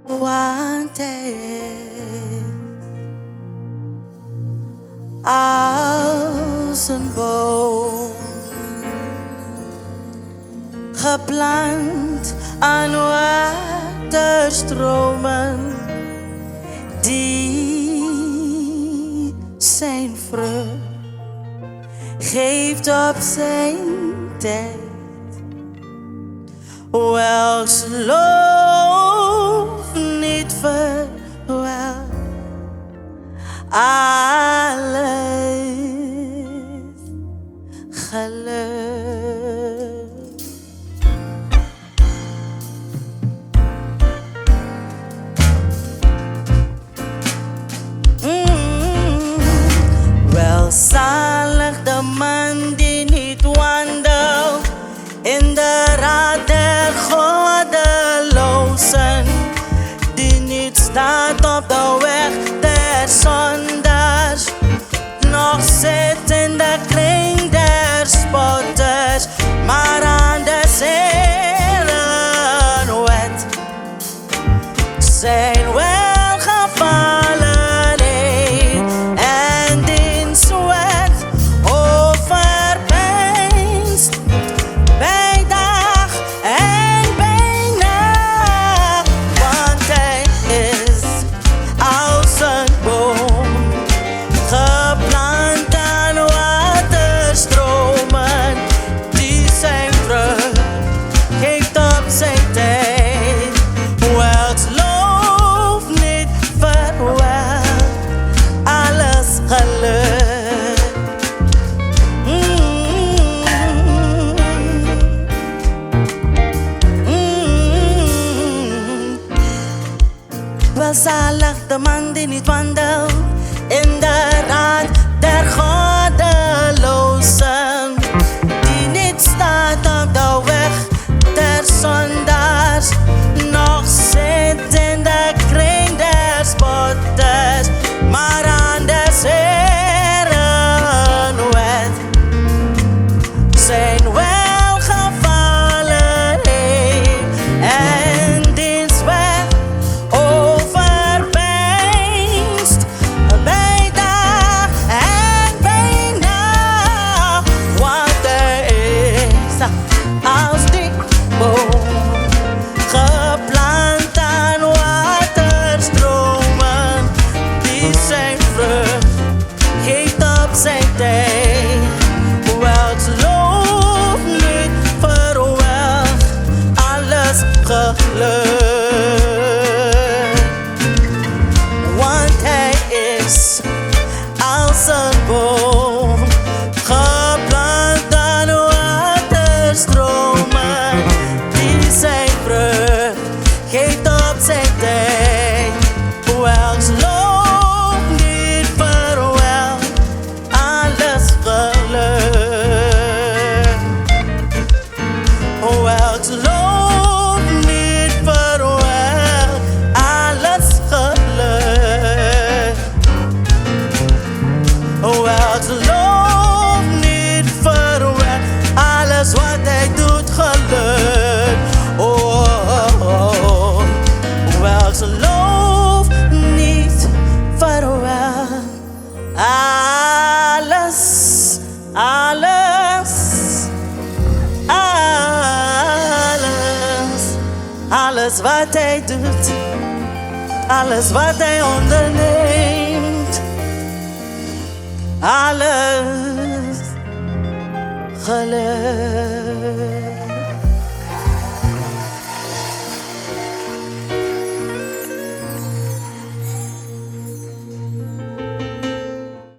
Want hij als een boom geplant aan waterstromen die zijn vrucht geeft op zijn tijd. Welks loof niet verwelkt, alles geluk. Welzalig de man die niet wandelt in de raad der goddelozen, die niet staat op de weg der zondaars, nog zit in de kring der spotters, maar aan de Heeren wet zijn welgevallen en diens wet overpeinst bij dag en bij nacht, want hij is als een boom geplant aan waterstromen die zijn vrucht geeft op zijn tijd. Welks loof niet verwelkt, alles geluk. Welzalig de man die niet wandelt in de raad der goddelozen, die niet staat op de weg der zondaars, nog zit in de kring der spotters, maar aan de Heeren wet zijn welgevallen en diens wet overpeinst bij dag en bij nacht, want hij is als die boom geplant aan waterstromen die zijn vrucht geeft op zijn tijd. Welks loof niet verwelkt, alles geluk, want hij is als een boom geplant aan waterstromen die zijn vrucht geeft op zijn tijd. Welks loof niet verwelkt, alles geluk. Welks loof niet verwelkt, alles geluk. Welks loof niet verwelkt, alles wat hij doet geluk. Oh, oh, oh. Welks loof niet verwelkt, alles, alles, alles, alles wat hij doet, alles wat hij onderneemt, alles geluk.